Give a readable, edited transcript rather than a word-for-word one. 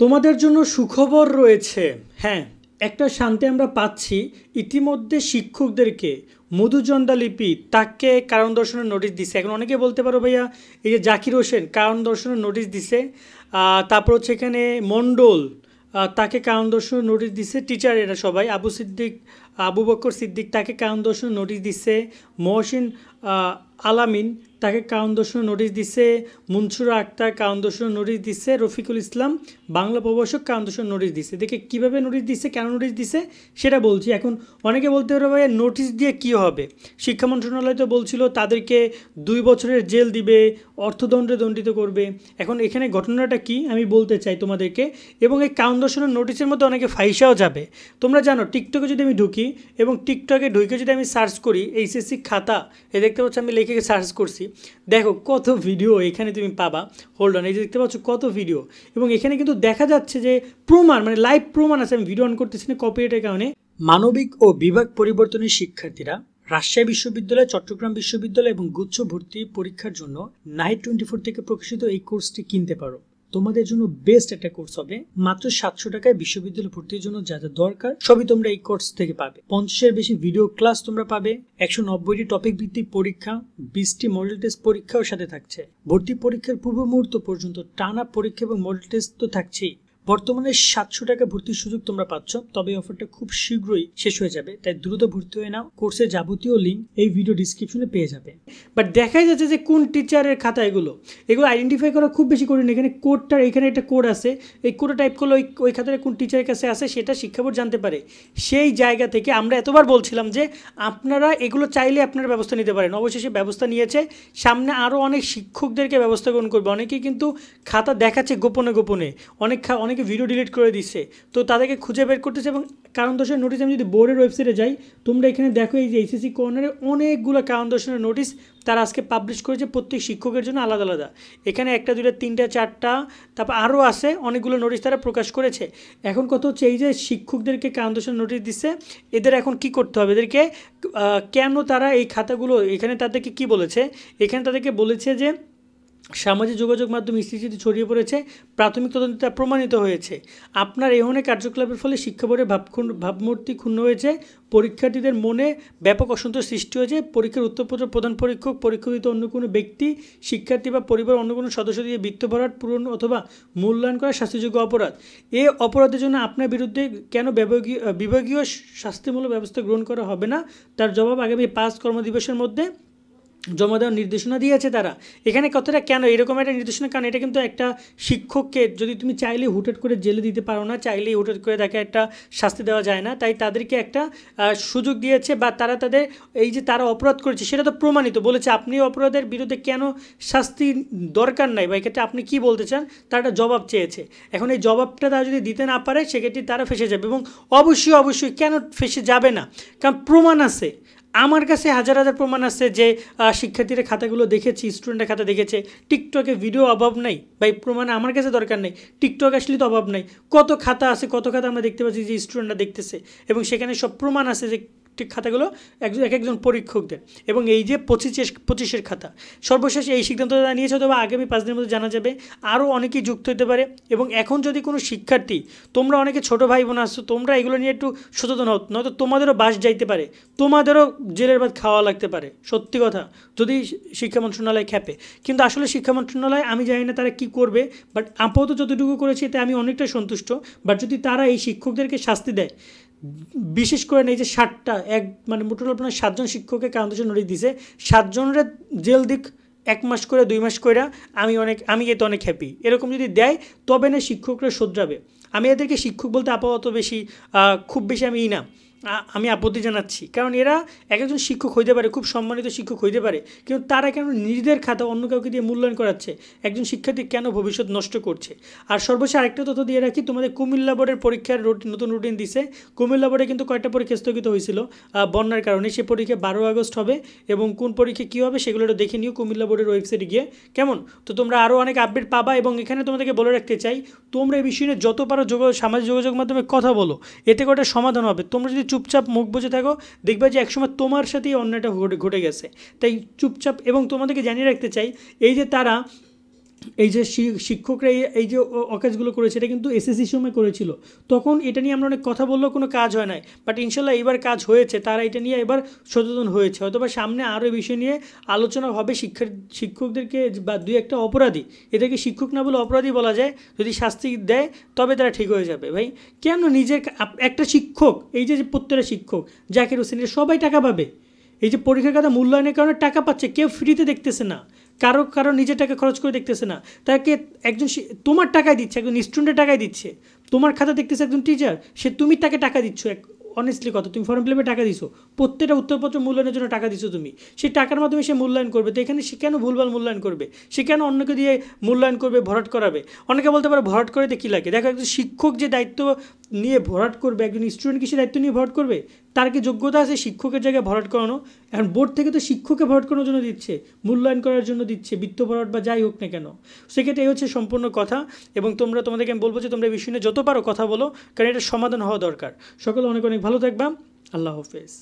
তোমাদের জন্য সুখবর রয়েছে। হ্যাঁ, একটা শান্তি আমরা পাচ্ছি। ইতিমধ্যে শিক্ষকদেরকে মধুচন্দ্রা লিপি তাকে কারণ দর্শনের নোটিশ দিছে। এখন অনেকে বলতে পারো ভাইয়া এই যে জাকির হোসেন কারণ দর্শনের নোটিশ দিছে, তারপর হচ্ছে এখানে মণ্ডল তাকে কারণ দর্শনের নোটিশ দিছে। টিচার এরা সবাই আবু বকর সিদ্দিক তাকে কারণ দর্শনের নোটিশ দিছে। মহসিন আলামিন তাকে কারণ দর্শনের নোটিশ দিছে। মুনসুরা আক্তার কারণ দর্শনের নোটিশ দিছে। রফিকুল ইসলাম বাংলা প্রভাষক কারণ দর্শনের নোটিশ দিছে। দেখে কীভাবে নোটিশ দিছে, কেন নোটিশ দিছে সেটা বলছি। এখন অনেকে বলতে পারে ভাই নোটিশ দিয়ে কী হবে, শিক্ষা মন্ত্রণালয় তো বলছিল তাদেরকে 2 বছরের জেল দিবে, অর্থদণ্ডে দণ্ডিত করবে। এখন এখানে ঘটনাটা কি আমি বলতে চাই তোমাদেরকে, এবং এই কারণ দর্শনের নোটিশের মধ্যে অনেকে ফাইসাও যাবে। তোমরা জানো টিকটকে যদি আমি ঢুকি এবং টিকটকে ঢুকে যদি আমি সার্চ করি এইচএসসি খাতা, দেখতে পাচ্ছ আমি লিখে সার্চ করছি, দেখো কত ভিডিও এখানে তুমি পাবা। হোল্ড অন, এই যে দেখতে পাচ্ছ কত ভিডিও, এবং এখানে কিন্তু দেখা যাচ্ছে যে প্রমাণ, মানে লাইভ প্রমাণ আছে। আমি ভিডিও অন করতেছি না কপিরাইটের কারণে। মানবিক ও বিভাগ পরিবর্তনের শিক্ষার্থীরা রাজশাহী বিশ্ববিদ্যালয়, চট্টগ্রাম বিশ্ববিদ্যালয় এবং গুচ্ছ ভর্তি পরীক্ষার জন্য নাইট 24 থেকে প্রকাশিত এই কোর্সটি কিনতে পারো। তোমাদের জন্য বেস্ট একটা কোর্স হবে। মাত্র 700 টাকায় বিশ্ববিদ্যালয় ভর্তির জন্য যা যা দরকার সবই তোমরা এই কোর্স থেকে পাবে। 50-এর বেশি ভিডিও ক্লাস তোমরা পাবে, 190টি টপিক ভিত্তিক পরীক্ষা, 20টি মডেল টেস্ট পরীক্ষাও সাথে থাকছে। ভর্তি পরীক্ষার পূর্ব মুহূর্ত পর্যন্ত টানা পরীক্ষা এবং মডেল টেস্ট তো থাকছেই। বর্তমানে 700 টাকা ভর্তির সুযোগ তোমরা পাচ্ছ, তবে অফারটা খুব শীঘ্রই শেষ হয়ে যাবে, তাই দ্রুত ভর্তি হয়ে নাও। কোর্সের যাবতীয় লিঙ্ক এই ভিডিও ডিসক্রিপশনে পেয়ে যাবে। বাট দেখাই যাচ্ছে যে কোন টিচারের খাতা এগুলো আইডেন্টিফাই করা খুব বেশি কঠিন। এখানে কোডটার, এখানে একটা কোড আছে, এই কোডে টাইপ করলে ওই খাতাটা কোন টিচারের কাছে আছে সেটা শিক্ষা বোর্ড জানতে পারে। সেই জায়গা থেকে আমরা এতবার বলছিলাম যে আপনারা এগুলো চাইলে আপনারা ব্যবস্থা নিতে পারেন। অবশেষে ব্যবস্থা নিয়েছে, সামনে আরও অনেক শিক্ষকদেরকে ব্যবস্থা গ্রহণ করবে। অনেকেই কিন্তু খাতা দেখাচ্ছে গোপনে গোপনে, অনেকে ভিডিও ডিলিট করে দিচ্ছে, তো তাদেরকে খুঁজে বের করতেছে। এবং কারণ দর্শনের নোটিশ আমি যদি বোর্ডের ওয়েবসাইটে যাই, তোমরা এখানে দেখো এই যে এইচএসসি কর্নারে অনেকগুলো কারণ দর্শনের নোটিশ তারা আজকে পাবলিশ করেছে, প্রত্যেক শিক্ষকের জন্য আলাদা আলাদা। এখানে 1টা 2টা 3টা 4টা, তারপর আরও আছে অনেকগুলো নোটিশ তারা প্রকাশ করেছে। এখন কথা হচ্ছে এই যে শিক্ষকদেরকে কারণ দর্শনের নোটিশ দিচ্ছে, এদের এখন কি করতে হবে, এদেরকে কেন তারা এই খাতাগুলো, এখানে তাদেরকে কি বলেছে, এখানে তাদেরকে বলেছে যে সামাজিক যোগাযোগ মাধ্যম স্থিতিতে ছড়িয়ে পড়েছে, প্রাথমিক তদন্তে তা প্রমাণিত হয়েছে। আপনার এই ধরনের কার্যকলাপের ফলে শিক্ষা বোর্ডের ভাবমূর্তি ক্ষুণ্ণ হয়েছে, পরীক্ষার্থীদের মনে ব্যাপক অসন্তোষ সৃষ্টি হয়েছে। পরীক্ষার উত্তরপত্র প্রধান পরীক্ষক, পরীক্ষিত অন্য কোনো ব্যক্তি, শিক্ষার্থী বা পরিবার অন্য কোনো সদস্য দিয়ে বৃত্ত ভরাট, পূরণ অথবা মূল্যায়ন করা শাস্তিযোগ্য অপরাধ। এই অপরাধের জন্য আপনার বিরুদ্ধে কেন বিভাগীয় শাস্তিমূলক ব্যবস্থা গ্রহণ করা হবে না, তার জবাব আগামী 5 কর্মদিবসের মধ্যে জমা দেওয়ার নির্দেশনা দিয়েছে তারা। এখানে কথাটা কেন এরকম একটা নির্দেশনা, কারণ এটা কিন্তু একটা শিক্ষককে যদি তুমি চাইলেই হুটহাট করে জেলে দিতে পারো না, চাইলেই হুটহাট করে তাকে একটা শাস্তি দেওয়া যায় না, তাই তাদেরকে একটা সুযোগ দিয়েছে। বা তারা তাদের এই যে তারা অপরাধ করেছে সেটা তো প্রমাণিত, বলেছে আপনি অপরাধের বিরুদ্ধে কেন শাস্তি দরকার নাই বা এক্ষেত্রে আপনি কী বলতে চান তার একটা জবাব চেয়েছে। এখন এই জবাবটা তারা যদি দিতে না পারে সেক্ষেত্রে তারা ফেসে যাবে, এবং অবশ্যই কেন ফেসে যাবে না, কারণ প্রমাণ আছে। আমার কাছে হাজার হাজার প্রমাণ আছে যে শিক্ষার্থীরা খাতাগুলো দেখেছি, স্টুডেন্টের খাতা দেখেছে। টিকটকে ভিডিও অভাব নেই ভাই, প্রমাণ আমার কাছে দরকার নেই, টিকটক আসলে তো অভাব নেই। কত খাতা আছে, কত খাতা আমরা দেখতে পাচ্ছি যে স্টুডেন্টরা দেখতেছে, এবং সেখানে সব প্রমাণ আছে যে খাতাগুলো একজন পরীক্ষকদের। এবং এই যে 25-এর খাতা সর্বশেষ এই সিদ্ধান্ত নিয়েছে, তবে আগামী 5 দিনের মধ্যে জানা যাবে। আরও অনেকেই যুক্ত হতে পারে। এবং এখন যদি কোনো শিক্ষার্থী, তোমরা অনেকে ছোটো ভাই বোন আসছো, তোমরা এগুলো নিয়ে একটু সচেতন হও, নয়তো তোমাদেরও বাস যাইতে পারে, তোমাদেরও জেলের ভাত খাওয়া লাগতে পারে। সত্যি কথা, যদি শিক্ষা মন্ত্রণালয় খেপে। কিন্তু আসলে শিক্ষা মন্ত্রণালয় আমি জানি না তারা কী করবে, বাট আপাতত যতটুকু করেছে এতে আমি অনেকটা সন্তুষ্ট। বাট যদি তারা এই শিক্ষকদেরকে শাস্তি দেয়, বিশেষ করে এই যে 60টা মানে মোটামুটি আপনার 7 জন শিক্ষককে কারণ দর্শনের নোটিশ দিছে, 7 জনের জেল দিক 1 মাস করে 2 মাস করে, আমি এতে অনেক হ্যাপি। এরকম যদি দেয় তবে না শিক্ষকরা শোধরাবে। আমি এদেরকে শিক্ষক বলতে আপাতত খুব বেশি আমি আপত্তি জানাচ্ছি, কারণ এরা একজন শিক্ষক হইতে পারে, খুব সম্মানিত শিক্ষক হইতে পারে, কিন্তু তারা কেন নিজেদের খাতা অন্য কাউকে দিয়ে মূল্যায়ন করাচ্ছে, একজন শিক্ষার্থী কেন ভবিষ্যৎ নষ্ট করছে। আর সর্বশেষ আরেকটা তথ্য দিয়ে রাখি, তোমাদের কুমিল্লা বোর্ডের পরীক্ষার নতুন রুটিন দিছে। কুমিল্লা বোর্ডে কিন্তু কয়েকটা পরীক্ষা স্থগিত হয়েছিল বন্যার কারণে, সে পরীক্ষা 12 আগস্ট হবে, এবং কোন পরীক্ষা কী হবে সেগুলো দেখে নিও কুমিল্লা বোর্ডের ওয়েবসাইটে গিয়ে, কেমন। তো তোমরা আরও অনেক আপডেট পাবা। এবং এখানে তোমাদেরকে বলে রাখতে চাই, তোমরা এই বিষয়ে যত পারো সামাজিক যোগাযোগ মাধ্যমে কথা বলো, এতে করে সমাধান হবে। তোমরা যদি চুপচাপ মুখ বুঝে থাকো, দেখবে যে একসময় তোমার সাথেই অন্যটা ঘটে গেছে। তাই চুপচাপ, এবং তোমাদেরকে জানিয়ে রাখতে চাই, এই যে তারা এই যে শিক্ষকরা এই যে অকাজগুলো করেছে এটা কিন্তু এসএসসি সময় করেছিল, তখন এটা নিয়ে আমরা অনেক কথা বললেও কোনো কাজ হয় নাই, বাট ইনশাল্লাহ এবার কাজ হয়েছে, তারা এটা নিয়ে এবার সচেতন হয়েছে, হয়তো বা সামনে আরও এই বিষয় নিয়ে আলোচনা হবে। শিক্ষকদেরকে বা দুই একটা অপরাধী, এদেরকে শিক্ষক না বলে অপরাধী বলা যায়, যদি শাস্তি দেয় তবে তারা ঠিক হয়ে যাবে। ভাই কেন নিজের একটা শিক্ষক, এই যে প্রত্যেকটা শিক্ষক জাকির হোসেন, সবাই টাকা পাবে, এই যে পরীক্ষার কথা মূল্যায়নের কারণে টাকা পাচ্ছে, কেউ ফ্রিতে দেখতেছে না, কারো নিজের টাকা খরচ করে দেখতেছে না, তাকে একজন তোমার টাকায় দিচ্ছে, একজন স্টুডেন্টের টাকায় দিচ্ছে, তোমার খাতা দেখতেছে একজন টিচার, তুমি তাকে টাকা দিচ্ছ, অনেস্টলি কথা, তুমি ফর্ম ফিল আপে টাকা দিছো, প্রত্যেকটা উত্তরপত্র মূল্যায়নের জন্য টাকা দিছো তুমি, সেই টাকার মাধ্যমে সে মূল্যায়ন করবে, তো এখানে সে কেন ভুলভাল মূল্যায়ন করবে, সে কেন অন্যকে দিয়ে মূল্যায়ন করবে, ভরাট করাবে। অনেকে বলতে পারে ভরাট করে কী লাগে, দেখো একজন শিক্ষক যে দায়িত্ব নিয়ে ভরাট করবে, একজন স্টুডেন্ট কি সে দায়িত্ব নিয়ে ভরাট করবে, তার কি যোগ্যতা আছে শিক্ষকের জায়গায় ভরাট করানো? এখন বোর্ড থেকে তো শিক্ষককে ভরাট করানোর জন্য দিচ্ছে, মূল্যায়ন করার জন্য দিচ্ছে, বৃত্ত ভরাট বা যাই হোক না কেন। সেক্ষেত্রে এই হচ্ছে সম্পূর্ণ কথা, এবং তোমাদেরকে আমি বলবো যে তোমরা এই বিষয় নিয়ে যত পারো কথা বলো, কারণ এটা সমাধান হওয়া দরকার। সকলে অনেক অনেক ভালো থাকবা, আল্লাহ হাফেজ।